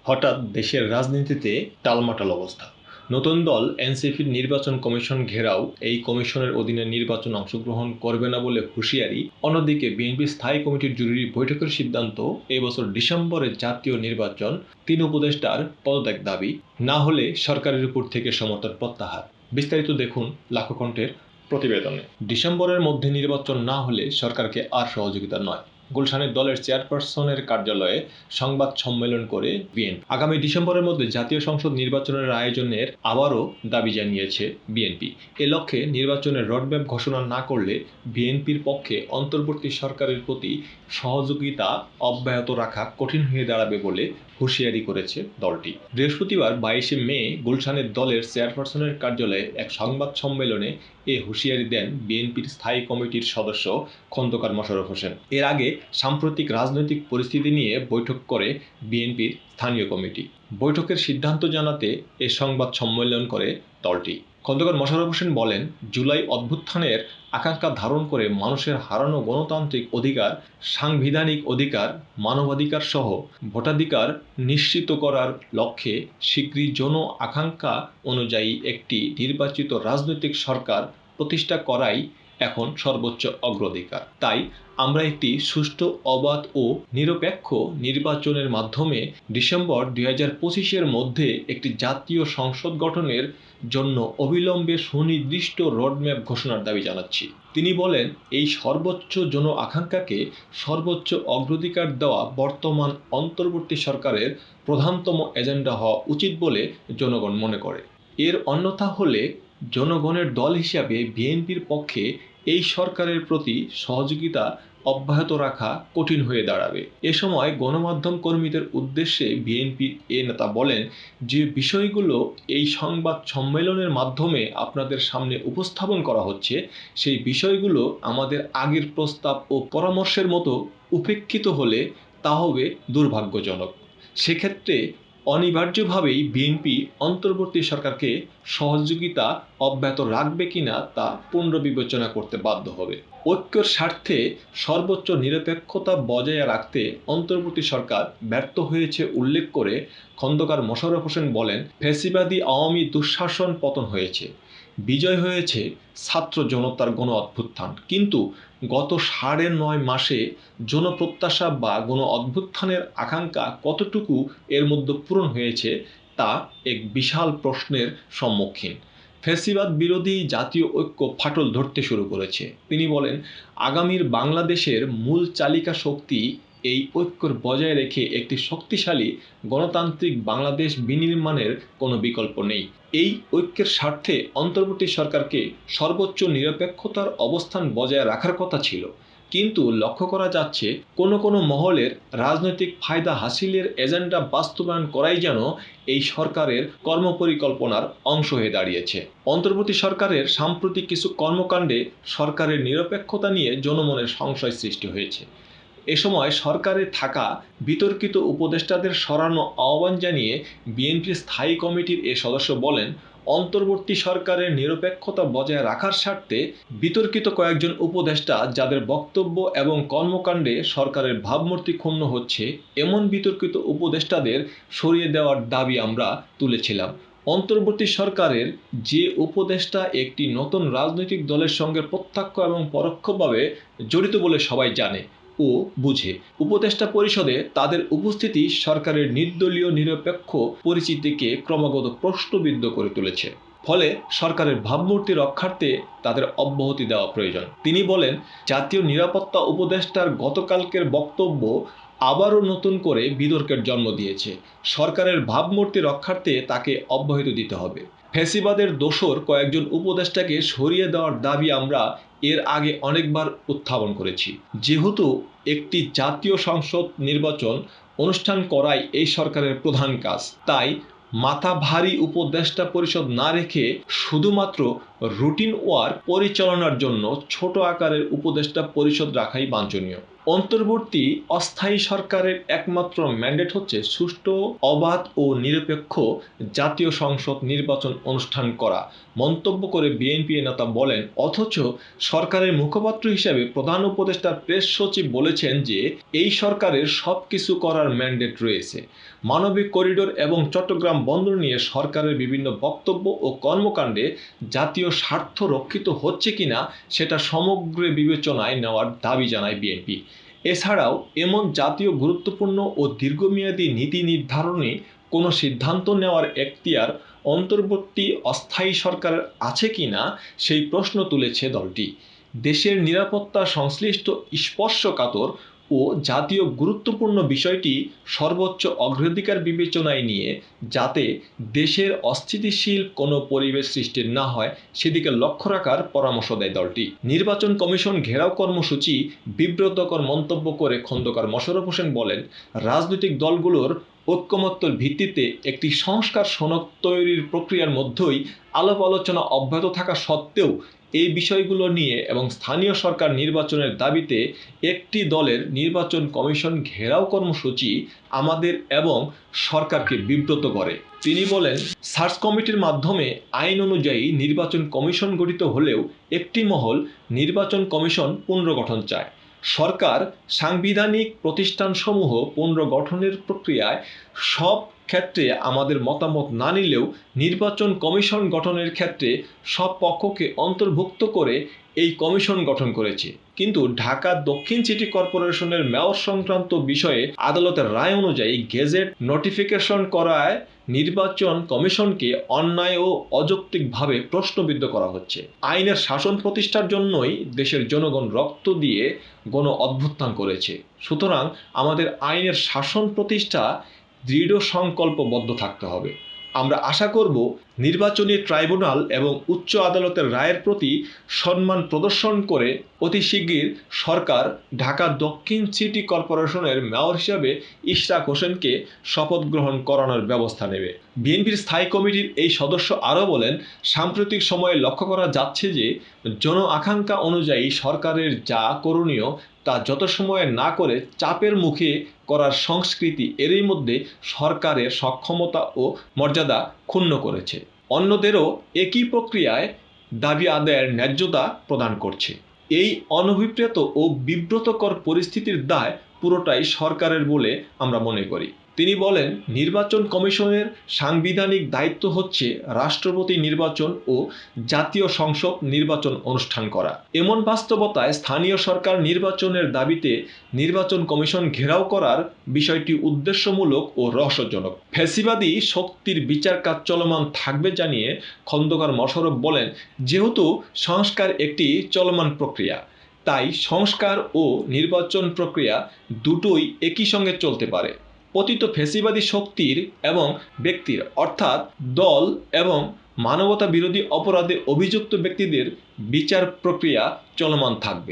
হঠাৎ দেশের রাজনীতিতে টালমাটাল অবস্থা। নতুন দল এনসিপির নির্বাচন কমিশন ঘেরাও, এই কমিশনের অধীনে নির্বাচন অংশগ্রহণ করবে না বলে হুঁশিয়ারি। অন্যদিকে বিএনপির স্থায়ী কমিটির জরুরি বৈঠকের সিদ্ধান্ত, এই বছর ডিসেম্বরে জাতীয় নির্বাচন, ৩ উপদেষ্টার পদত্যাগ দাবি, না হলে সরকারের উপর থেকে সমর্থন প্রত্যাহার। বিস্তারিত দেখুন লাখো কণ্ঠের প্রতিবেদনে। ডিসেম্বরের মধ্যে নির্বাচন না হলে সরকারকে আর সহযোগিতা নয়। গুলশানের দলের চেয়ারপারসনের কার্যালয়ে সংবাদ সম্মেলন করে বিএনপি আগামী ডিসেম্বরের মধ্যে জাতীয় সংসদ নির্বাচনের আয়োজনের আবারও দাবি জানিয়েছে বিএনপি। এ লক্ষ্যে নির্বাচনের রোডম্যাপ ঘোষণা না করলে বিএনপির পক্ষে অন্তর্বর্তী সরকারের প্রতি সহযোগিতা অব্যাহত রাখা কঠিন হয়ে দাঁড়াবে বলে হুঁশিয়ারি করেছে দলটি। বৃহস্পতিবার 22শে মে গুলশানের দলের চেয়ারপারসনের কার্যালয়ে এক সংবাদ সম্মেলনে এ হুঁশিয়ারি দেন বিএনপির স্থায়ী কমিটির সদস্য খন্দকার মোশাররফ হোসেন। এর আগে সাম্প্রতিক রাজনৈতিক পরিস্থিতি নিয়ে বৈঠক করে বিএনপির স্থানীয় কমিটি। বৈঠকের সিদ্ধান্ত জানাতে এ সংবাদ সম্মেলন করে দলটি। খন্দকার মোশাররফ হোসেন বলেন, জুলাই অভ্যুত্থানের আকাঙ্ক্ষা ধারণ করে মানুষের হারানো গণতান্ত্রিক অধিকার, সাংবিধানিক অধিকার, মানবাধিকার সহ ভোটাধিকার নিশ্চিত করার লক্ষ্যে শীঘ্রই জন আকাঙ্ক্ষা অনুযায়ী একটি নির্বাচিত রাজনৈতিক সরকার প্রতিষ্ঠা করাই এখন সর্বোচ্চ অগ্রাধিকার। তাই আমরা একটি সুষ্ঠু, অবাধ ও নিরপেক্ষ নির্বাচনের মাধ্যমে ডিসেম্বর 2025-এর মধ্যে একটি জাতীয় সংসদ গঠনের জন্য অবিলম্বে সুনির্দিষ্ট রোডম্যাপ ঘোষণার দাবি জানাচ্ছি। তিনি বলেন, এই সর্বোচ্চ জন আকাঙ্ক্ষাকে সর্বোচ্চ অগ্রাধিকার দেওয়া বর্তমান অন্তর্বর্তী সরকারের প্রধানতম এজেন্ডা হওয়া উচিত বলে জনগণ মনে করে। এর অন্যথা হলে জনগণের দল হিসাবে বিএনপির পক্ষে এই সরকারের প্রতি সহযোগিতা অব্যাহত রাখা কঠিন হয়ে দাঁড়াবে। এ সময় গণমাধ্যম কর্মীদের উদ্দেশ্যে বিএনপির এ নেতা বলেন, যে বিষয়গুলো এই সংবাদ সম্মেলনের মাধ্যমে আপনাদের সামনে উপস্থাপন করা হচ্ছে, সেই বিষয়গুলো আমাদের আগের প্রস্তাব ও পরামর্শের মতো উপেক্ষিত হলে তা হবে দুর্ভাগ্যজনক। সেক্ষেত্রে অনিবার্যভাবেই বিএনপি অন্তর্বর্তী সরকারকে সহযোগিতা অব্যাহত রাখবে কিনা তা পুনর্বিবেচনা করতে বাধ্য হবে। ঐক্যের স্বার্থে সর্বোচ্চ নিরপেক্ষতা বজায় রাখতে অন্তর্বর্তী সরকার ব্যর্থ হয়েছে উল্লেখ করে খন্দকার মোশাররফ হোসেন বলেন, ফ্যাসিবাদী আওয়ামী দুঃশাসন পতন হয়েছে, বিজয় হয়েছে ছাত্র জনতার গণ অভ্যুত্থান। কিন্তু গত 9.5 মাসে জনপ্রত্যাশা বা গণ অভ্যুত্থানের আকাঙ্ক্ষা কতটুকু এর মধ্যে পূরণ হয়েছে তা এক বিশাল প্রশ্নের সম্মুখীন। ফ্যাসিবাদ বিরোধী জাতীয় ঐক্য ফাটল ধরতে শুরু করেছে। তিনি বলেন, আগামীর বাংলাদেশের মূল চালিকা শক্তি এই ঐক্যর বজায় রেখে একটি শক্তিশালী গণতান্ত্রিক বাংলাদেশ বিনির্মাণের কোনো বিকল্প নেই। এই ঐক্যের স্বার্থে অন্তর্বর্তী সরকারকে সর্বোচ্চ নিরপেক্ষতার অবস্থান বজায় রাখার কথা ছিল, কিন্তু লক্ষ্য করা যাচ্ছে কোনো কোনো মহলের রাজনৈতিক ফায়দা হাসিলের এজেন্ডা বাস্তবায়ন করাই যেন এই সরকারের কর্মপরিকল্পনার অংশ হয়ে দাঁড়িয়েছে। অন্তর্বর্তী সরকারের সাম্প্রতিক কিছু কর্মকাণ্ডে সরকারের নিরপেক্ষতা নিয়ে জনমনের সংশয় সৃষ্টি হয়েছে। এ সময় সরকারে থাকা বিতর্কিত উপদেষ্টাদের সরানো আহ্বান জানিয়ে বিএনপির স্থায়ী কমিটির এ সদস্য বলেন, অন্তর্বর্তী সরকারের নিরপেক্ষতা বজায় রাখার স্বার্থে বিতর্কিত কয়েকজন উপদেষ্টা যাদের বক্তব্য এবং কর্মকাণ্ডে সরকারের ভাবমূর্তি ক্ষুণ্ণ হচ্ছে, এমন বিতর্কিত উপদেষ্টাদের সরিয়ে দেওয়ার দাবি আমরা তুলেছিলাম। অন্তর্বর্তী সরকারের যে উপদেষ্টা একটি নতুন রাজনৈতিক দলের সঙ্গে প্রত্যক্ষ এবং পরোক্ষভাবে জড়িত বলে সবাই জানে ও বুঝে, উপদেষ্টা পরিষদে তাদের উপস্থিতি সরকারের নির্দলীয় নিরপেক্ষ পরিচিতিকে ক্রমাগত প্রশ্নবিদ্ধ করে তুলেছে। ফলে সরকারের ভাবমূর্তি রক্ষার্থে তাদের অব্যাহতি দেওয়া প্রয়োজন। তিনি বলেন, জাতীয় নিরাপত্তা উপদেষ্টার গতকালকের বক্তব্য আবারও নতুন করে বিতর্কের জন্ম দিয়েছে। সরকারের ভাবমূর্তি রক্ষার্থে তাকে অব্যাহতি দিতে হবে। ফ্যাসিবাদের দোসর কয়েকজন উপদেষ্টাকে সরিয়ে দেওয়ার দাবি আমরা এর আগে অনেকবার উত্থাপন করেছি। যেহেতু একটি জাতীয় সংসদ নির্বাচন অনুষ্ঠান করাই এই সরকারের প্রধান কাজ, তাই মাথা ভারী উপদেষ্টা পরিষদ না রেখে শুধুমাত্র রুটিন ওয়ার্ক পরিচালনার জন্য ছোট আকারের উপদেষ্টা পরিষদ রাখাই বাঞ্ছনীয়। অন্তর্বর্তী অস্থায়ী সরকারের একমাত্র ম্যান্ডেট হচ্ছে সুষ্ঠু, অবাধ ও নিরপেক্ষ জাতীয় সংসদ নির্বাচন অনুষ্ঠান করা মন্তব্য করে বিএনপি নেতা বলেন, অথচ সরকারের মুখপাত্র হিসেবে প্রধান উপদেষ্টার প্রেস সচিব বলেছেন যে এই সরকারের সব কিছু করার ম্যান্ডেট রয়েছে। মানবিক করিডোর এবং চট্টগ্রাম বন্দর নিয়ে সরকারের বিভিন্ন বক্তব্য ও কর্মকাণ্ডে জাতীয় স্বার্থ রক্ষিত হচ্ছে কিনা সেটা সমগ্র বিবেচনায় নেওয়ার দাবি জানায় বিএনপি। এছাড়াও এমন জাতীয় গুরুত্বপূর্ণ ও দীর্ঘমেয়াদী নীতি নির্ধারণে কোনো সিদ্ধান্ত নেওয়ার এখতিয়ার অন্তর্বর্তী অস্থায়ী সরকারের আছে কিনা সেই প্রশ্ন তুলেছে দলটি। দেশের নিরাপত্তা সংশ্লিষ্ট স্পর্শকাতর ও জাতীয় গুরুত্বপূর্ণ বিষয়টি সর্বোচ্চ অগ্রাধিকার বিবেচনায় নিয়ে যাতে দেশের অস্থিতিশীল কোনো পরিবেশ সৃষ্টি না হয় সেদিকে লক্ষ্য রাখার পরামর্শ দেয় দলটি। নির্বাচন কমিশন ঘেরাও কর্মসূচি বিব্রতকর মন্তব্য করে খন্দকার মোশাররফ হোসেন বলেন, রাজনৈতিক দলগুলোর ঐকমত্যের ভিত্তিতে একটি সংস্কার সনদ তৈরির প্রক্রিয়ার মধ্যেই আলাপ আলোচনা অব্যাহত থাকা সত্ত্বেও এই বিষয়গুলো নিয়ে এবং স্থানীয় সরকার নির্বাচনের দাবিতে একটি দলের নির্বাচন কমিশন ঘেরাও কর্মসূচি আমাদের এবং সরকারকে বিব্রত করে। তিনি বলেন, সার্চ কমিটির মাধ্যমে আইন অনুযায়ী নির্বাচন কমিশন গঠিত হলেও একটি মহল নির্বাচন কমিশন পুনর্গঠন চায়। সরকার সাংবিধানিক প্রতিষ্ঠানসমূহ পুনর্গঠনের প্রক্রিয়ায় সব ক্ষেত্রে আমাদের মতামত না নিলেও নির্বাচন কমিশন গঠনের ক্ষেত্রে সব পক্ষকে অন্তর্ভুক্ত করে এই কমিশন গঠন করেছে। কিন্তু ঢাকা দক্ষিণ সিটি কর্পোরেশনের মেয়র সংক্রান্ত বিষয়ে আদালতের রায় অনুযায়ী গেজেট নোটিফিকেশন করায় নির্বাচন কমিশনকে অন্যায় ও অযৌক্তিকভাবে প্রশ্নবিদ্ধ করা হচ্ছে। আইনের শাসন প্রতিষ্ঠার জন্যই দেশের জনগণ রক্ত দিয়ে গণ অভ্যুত্থান করেছে। সুতরাং আমাদের আইনের শাসন প্রতিষ্ঠা দৃঢ় সংকল্পবদ্ধ থাকতে হবে। আমরা আশা করব নির্বাচনী ট্রাইব্যুনাল এবং উচ্চ আদালতের রায়ের প্রতি সম্মান প্রদর্শন করে অতি শিগগির সরকার ঢাকা দক্ষিণ সিটি কর্পোরেশনের মেয়র হিসাবে ইশরাক হোসেনকে শপথ গ্রহণ করানোর ব্যবস্থা নেবে। বিএনপির স্থায়ী কমিটির এই সদস্য আরও বলেন, সাম্প্রতিক সময়ে লক্ষ্য করা যাচ্ছে যে জন আকাঙ্ক্ষা অনুযায়ী সরকারের যা করণীয় তা যত সময়ে না করে চাপের মুখে করার সংস্কৃতি এরই মধ্যে সরকারের সক্ষমতা ও মর্যাদা ক্ষুণ্ণ করেছে, অন্যদেরও একই প্রক্রিয়ায় দাবি আদায়ের ন্যায্যতা প্রদান করছে। এই অনভিপ্রেত ও বিব্রতকর পরিস্থিতির দায় পুরোটাই সরকারের বলে আমরা মনে করি। তিনি বলেন, নির্বাচন কমিশনের সাংবিধানিক দায়িত্ব হচ্ছে রাষ্ট্রপতি নির্বাচন ও জাতীয় সংসদ নির্বাচন অনুষ্ঠান করা। এমন বাস্তবতায় স্থানীয় সরকার নির্বাচনের দাবিতে নির্বাচন কমিশন ঘেরাও করার বিষয়টি উদ্দেশ্যমূলক ও রহস্যজনক। ফ্যাসিবাদী শক্তির বিচার কাজ চলমান থাকবে জানিয়ে খন্দকার মোশাররফ বলেন, যেহেতু সংস্কার একটি চলমান প্রক্রিয়া, তাই সংস্কার ও নির্বাচন প্রক্রিয়া দুটোই একই সঙ্গে চলতে পারে। পতিত ফ্যাসিবাদী শক্তির এবং ব্যক্তির অর্থাৎ দল এবং মানবতা বিরোধী অপরাধে অভিযুক্ত ব্যক্তিদের বিচার প্রক্রিয়া চলমান থাকবে।